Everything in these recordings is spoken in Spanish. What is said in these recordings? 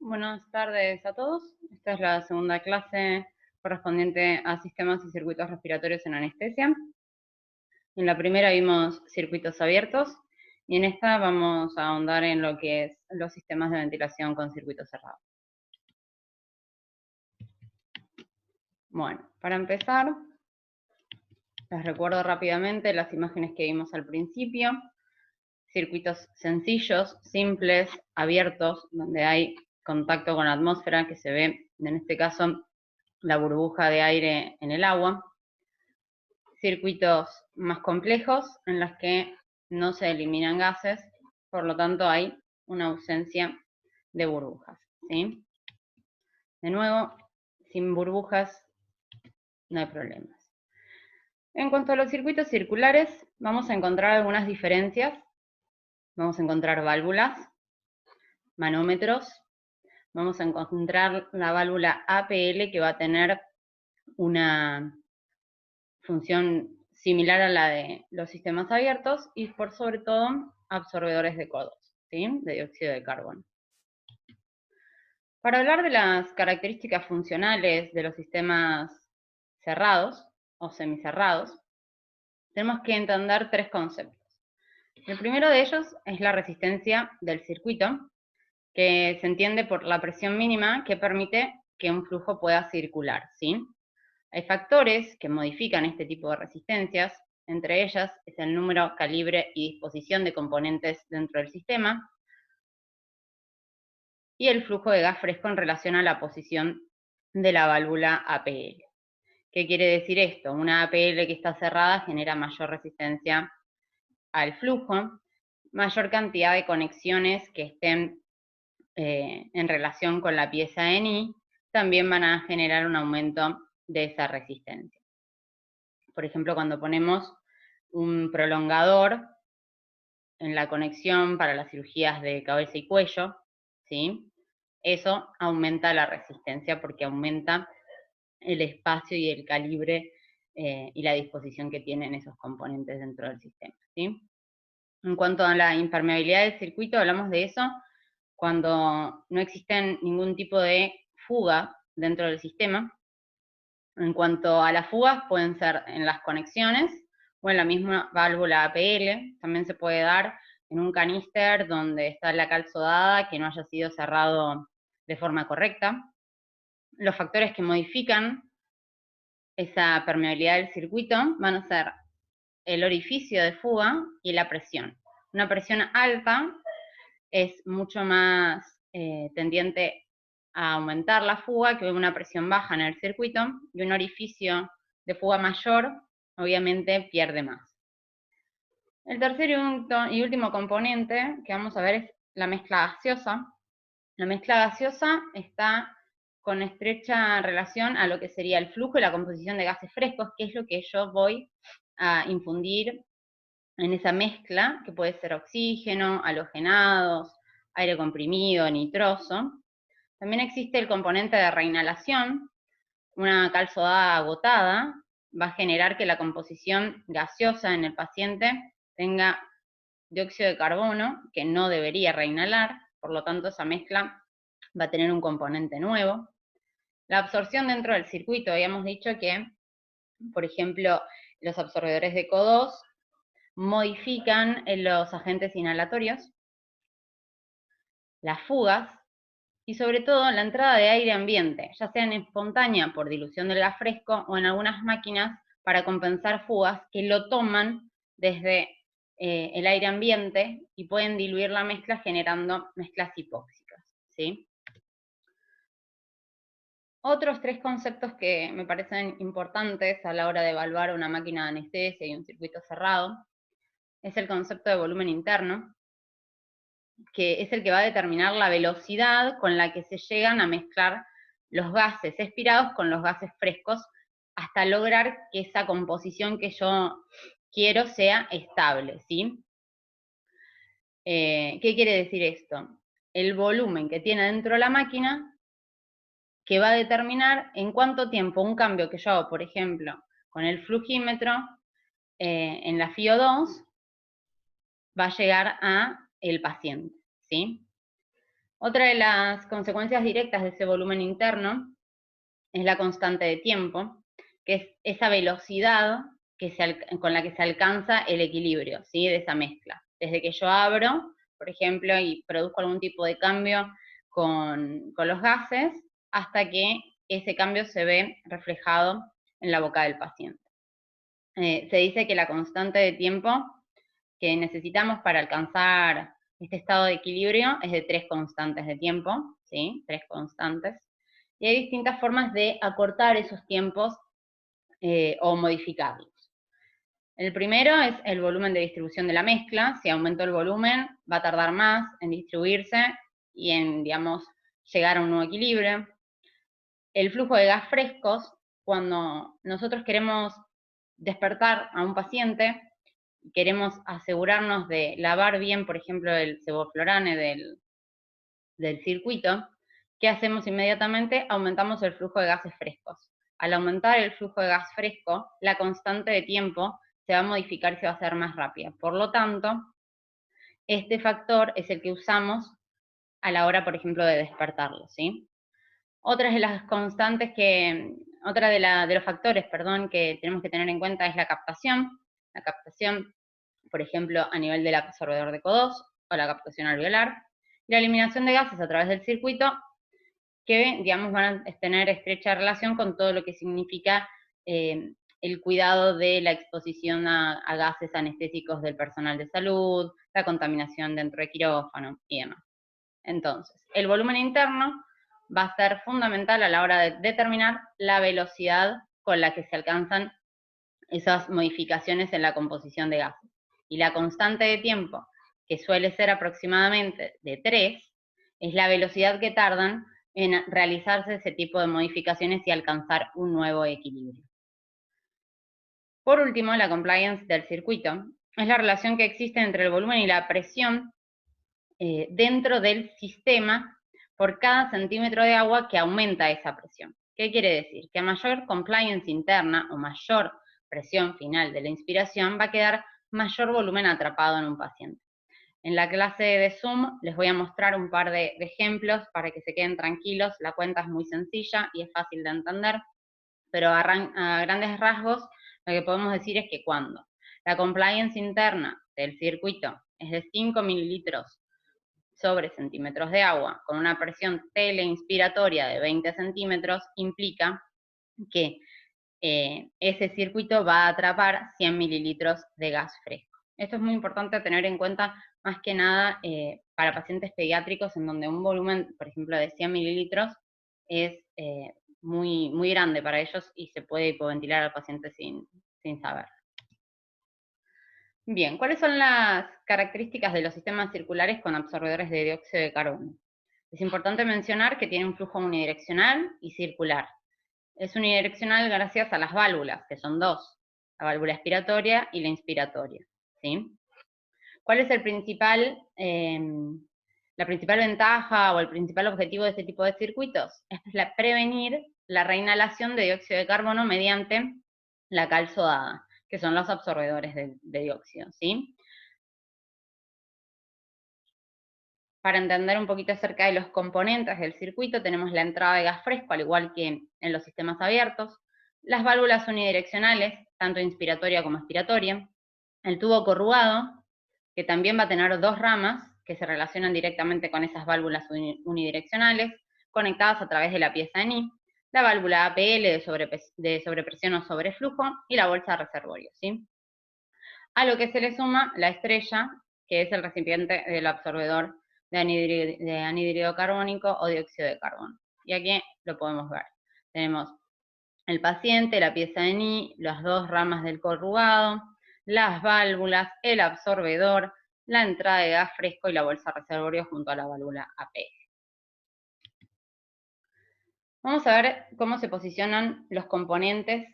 Buenas tardes a todos. Esta es la segunda clase correspondiente a sistemas y circuitos respiratorios en anestesia. En la primera vimos circuitos abiertos y en esta vamos a ahondar en lo que es los sistemas de ventilación con circuitos cerrados. Bueno, para empezar, les recuerdo rápidamente las imágenes que vimos al principio. Circuitos sencillos, simples, abiertos, donde hay contacto con la atmósfera, que se ve, en este caso, la burbuja de aire en el agua. Circuitos más complejos, en los que no se eliminan gases, por lo tanto hay una ausencia de burbujas, ¿sí? De nuevo, sin burbujas no hay problemas. En cuanto a los circuitos circulares, vamos a encontrar algunas diferencias. Vamos a encontrar válvulas, manómetros, vamos a encontrar la válvula APL, que va a tener una función similar a la de los sistemas abiertos, y por sobre todo absorbedores de CO2, ¿sí? De dióxido de carbono. Para hablar de las características funcionales de los sistemas cerrados o semicerrados, tenemos que entender tres conceptos. El primero de ellos es la resistencia del circuito, que se entiende por la presión mínima que permite que un flujo pueda circular, ¿sí? Hay factores que modifican este tipo de resistencias, entre ellas es el número, calibre y disposición de componentes dentro del sistema, y el flujo de gas fresco en relación a la posición de la válvula APL. ¿Qué quiere decir esto? Una APL que está cerrada genera mayor resistencia al flujo, mayor cantidad de conexiones que estén en relación con la pieza ENI, también van a generar un aumento de esa resistencia. Por ejemplo, cuando ponemos un prolongador en la conexión para las cirugías de cabeza y cuello, ¿sí? Eso aumenta la resistencia porque aumenta el espacio y el calibre y la disposición que tienen esos componentes dentro del sistema, ¿sí? En cuanto a la impermeabilidad del circuito, hablamos de eso cuando no existe ningún tipo de fuga dentro del sistema. En cuanto a las fugas, pueden ser en las conexiones o en la misma válvula APL. También se puede dar en un caníster donde está la cal sodada que no haya sido cerrado de forma correcta. Los factores que modifican esa permeabilidad del circuito van a ser el orificio de fuga y la presión. Una presión alta es mucho más tendiente a aumentar la fuga que una presión baja en el circuito, y un orificio de fuga mayor obviamente pierde más. El tercer y último componente que vamos a ver es la mezcla gaseosa. La mezcla gaseosa está con estrecha relación a lo que sería el flujo y la composición de gases frescos, que es lo que yo voy a infundir en esa mezcla, que puede ser oxígeno, halogenados, aire comprimido, nitroso. También existe el componente de reinhalación. Una cal sodada agotada va a generar que la composición gaseosa en el paciente tenga dióxido de carbono, que no debería reinhalar, por lo tanto esa mezcla va a tener un componente nuevo. La absorción dentro del circuito, habíamos dicho que, por ejemplo, los absorbedores de CO2 modifican los agentes inhalatorios, las fugas y sobre todo la entrada de aire ambiente, ya sea en espontánea por dilución del gas fresco o en algunas máquinas para compensar fugas que lo toman desde el aire ambiente y pueden diluir la mezcla generando mezclas hipóxicas, ¿sí? Otros tres conceptos que me parecen importantes a la hora de evaluar una máquina de anestesia y un circuito cerrado es el concepto de volumen interno, que es el que va a determinar la velocidad con la que se llegan a mezclar los gases expirados con los gases frescos hasta lograr que esa composición que yo quiero sea estable, ¿sí? ¿Qué quiere decir esto? El volumen que tiene dentro la máquina, que va a determinar en cuánto tiempo un cambio que yo hago, por ejemplo, con el flujímetro en la FiO2 va a llegar a el paciente, ¿sí? Otra de las consecuencias directas de ese volumen interno es la constante de tiempo, que es esa velocidad con la que se alcanza el equilibrio, ¿sí?, de esa mezcla. Desde que yo abro, por ejemplo, y produzco algún tipo de cambio con los gases, hasta que ese cambio se ve reflejado en la boca del paciente. Se dice que la constante de tiempo que necesitamos para alcanzar este estado de equilibrio es de 3 constantes de tiempo, ¿sí? 3 constantes. Y hay distintas formas de acortar esos tiempos o modificarlos. El primero es el volumen de distribución de la mezcla. Si aumento el volumen, va a tardar más en distribuirse y en, digamos, llegar a un nuevo equilibrio. El flujo de gas frescos, cuando nosotros queremos despertar a un paciente, queremos asegurarnos de lavar bien, por ejemplo, el sevoflurane del circuito, ¿qué hacemos inmediatamente? Aumentamos el flujo de gases frescos. Al aumentar el flujo de gas fresco, la constante de tiempo se va a modificar y se va a hacer más rápida. Por lo tanto, este factor es el que usamos a la hora, por ejemplo, de despertarlo, ¿sí? Otra de las constantes otra de los factores, perdón, que tenemos que tener en cuenta es la captación. La captación, por ejemplo, a nivel del absorbedor de CO2 o la captación alveolar. Y la eliminación de gases a través del circuito, que, digamos, van a tener estrecha relación con todo lo que significa el cuidado de la exposición a gases anestésicos del personal de salud, la contaminación dentro de quirófano y demás. Entonces, el volumen interno va a ser fundamental a la hora de determinar la velocidad con la que se alcanzan esas modificaciones en la composición de gases. Y la constante de tiempo, que suele ser aproximadamente de 3, es la velocidad que tardan en realizarse ese tipo de modificaciones y alcanzar un nuevo equilibrio. Por último, la compliance del circuito es la relación que existe entre el volumen y la presión dentro del sistema por cada centímetro de agua que aumenta esa presión. ¿Qué quiere decir? Que a mayor compliance interna o mayor presión final de la inspiración va a quedar mayor volumen atrapado en un paciente. En la clase de Zoom les voy a mostrar un par de ejemplos para que se queden tranquilos. La cuenta es muy sencilla y es fácil de entender, pero a grandes rasgos lo que podemos decir es que cuando la compliance interna del circuito es de 5 mililitros sobre centímetros de agua con una presión teleinspiratoria de 20 centímetros, implica que ese circuito va a atrapar 100 mililitros de gas fresco. Esto es muy importante tener en cuenta, más que nada para pacientes pediátricos, en donde un volumen, por ejemplo, de 100 mililitros es muy, muy grande para ellos y se puede hipoventilar al paciente sin saber. Bien, ¿cuáles son las características de los sistemas circulares con absorbedores de dióxido de carbono? Es importante mencionar que tiene un flujo unidireccional y circular. Es unidireccional gracias a las válvulas, que son 2, la válvula expiratoria y la inspiratoria, ¿sí? ¿Cuál es la principal ventaja o el principal objetivo de este tipo de circuitos? Es prevenir la reinhalación de dióxido de carbono mediante la cal sodada, que son los absorbedores de dióxido, ¿sí? Para entender un poquito acerca de los componentes del circuito, tenemos la entrada de gas fresco, al igual que en los sistemas abiertos, las válvulas unidireccionales, tanto inspiratoria como expiratoria, el tubo corrugado, que también va a tener 2 ramas que se relacionan directamente con esas válvulas unidireccionales, conectadas a través de la pieza de Ni, la válvula APL de sobrepresión o sobreflujo, y la bolsa de reservorio, ¿sí? A lo que se le suma la estrella, que es el recipiente del absorbedor de anhídrido carbónico o dióxido de carbono. Y aquí lo podemos ver. Tenemos el paciente, la pieza de Ni, las 2 ramas del corrugado, las válvulas, el absorbedor, la entrada de gas fresco y la bolsa reservorio junto a la válvula APL. Vamos a ver cómo se posicionan los componentes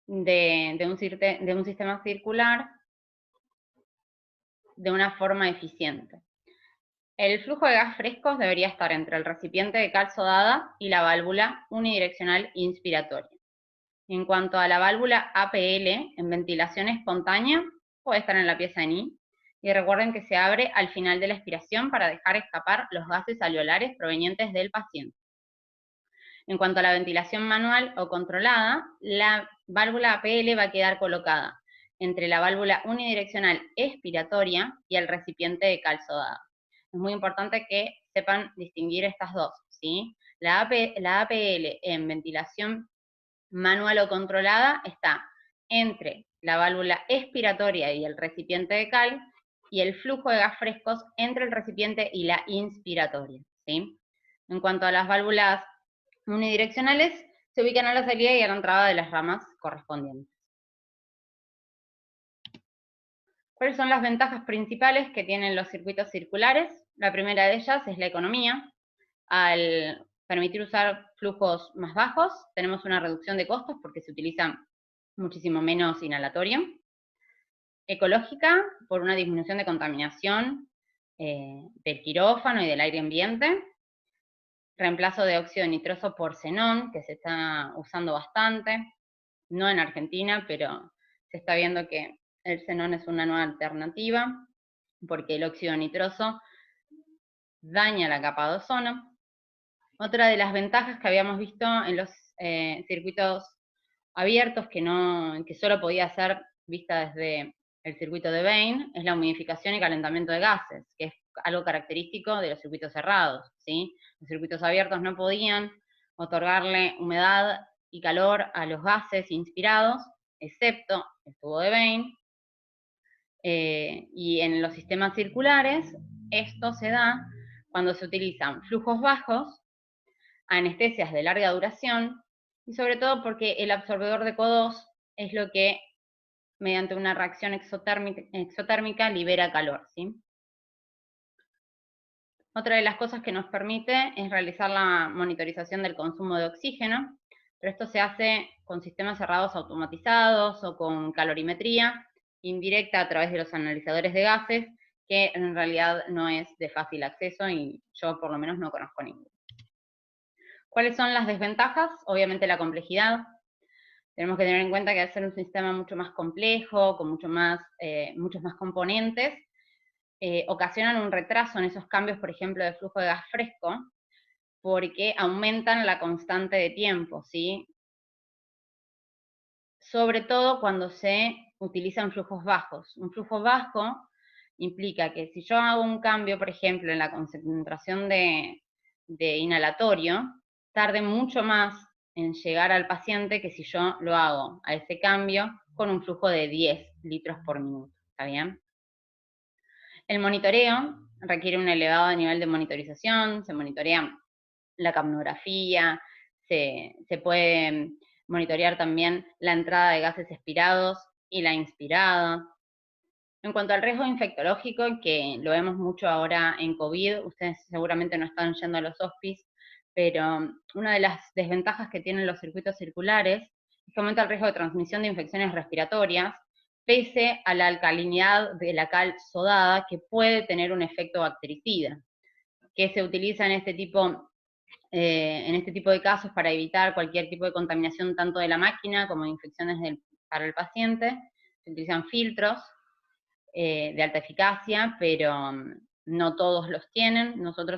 de un sistema circular de una forma eficiente. El flujo de gas frescos debería estar entre el recipiente de cal sodada y la válvula unidireccional inspiratoria. En cuanto a la válvula APL, en ventilación espontánea, puede estar en la pieza de Ni, Y recuerden que se abre al final de la expiración para dejar escapar los gases alveolares provenientes del paciente. En cuanto a la ventilación manual o controlada, la válvula APL va a quedar colocada entre la válvula unidireccional expiratoria y el recipiente de cal sodada. Es muy importante que sepan distinguir estas dos, ¿sí? La APL en ventilación manual o controlada está entre la válvula expiratoria y el recipiente de cal, y el flujo de gas frescos entre el recipiente y la inspiratoria, ¿sí? En cuanto a las válvulas unidireccionales, se ubican a la salida y a la entrada de las ramas correspondientes. ¿Cuáles son las ventajas principales que tienen los circuitos circulares? La primera de ellas es la economía. Al permitir usar flujos más bajos, tenemos una reducción de costos porque se utiliza muchísimo menos inhalatorio. Ecológica, por una disminución de contaminación del quirófano y del aire ambiente. Reemplazo de óxido nitroso por xenón, que se está usando bastante, no en Argentina, pero se está viendo que el xenón es una nueva alternativa, porque el óxido nitroso daña la capa de ozono. Otra de las ventajas que habíamos visto en los circuitos abiertos, que solo podía ser vista desde el circuito de Bain, es la humidificación y calentamiento de gases, que es algo característico de los circuitos cerrados, ¿sí? Los circuitos abiertos no podían otorgarle humedad y calor a los gases inspirados, excepto el tubo de Bain. Y en los sistemas circulares, esto se da cuando se utilizan flujos bajos, anestesias de larga duración, y sobre todo porque el absorbedor de CO2 es lo que, mediante una reacción exotérmica, libera calor, ¿sí? Otra de las cosas que nos permite es realizar la monitorización del consumo de oxígeno, pero esto se hace con sistemas cerrados automatizados o con calorimetría indirecta a través de los analizadores de gases, que en realidad no es de fácil acceso y yo por lo menos no conozco ninguno. ¿Cuáles son las desventajas? Obviamente la complejidad. Tenemos que tener en cuenta que al ser un sistema mucho más complejo, con muchos más componentes, ocasionan un retraso en esos cambios, por ejemplo, de flujo de gas fresco, porque aumentan la constante de tiempo, ¿sí? Sobre todo cuando se utilizan flujos bajos. Un flujo bajo implica que si yo hago un cambio, por ejemplo, en la concentración de inhalatorio, tarde mucho más en llegar al paciente que si yo lo hago a ese cambio con un flujo de 10 litros por minuto, ¿está bien? El monitoreo requiere un elevado nivel de monitorización, se monitorea la capnografía, se puede monitorear también la entrada de gases expirados y la inspirada. En cuanto al riesgo infectológico, que lo vemos mucho ahora en COVID, ustedes seguramente no están yendo a los hospis, pero una de las desventajas que tienen los circuitos circulares es que aumenta el riesgo de transmisión de infecciones respiratorias, pese a la alcalinidad de la cal sodada, que puede tener un efecto bactericida, que se utiliza en este tipo de casos para evitar cualquier tipo de contaminación tanto de la máquina como de infecciones para el paciente. Se utilizan filtros de alta eficacia, pero no todos los tienen. Nosotros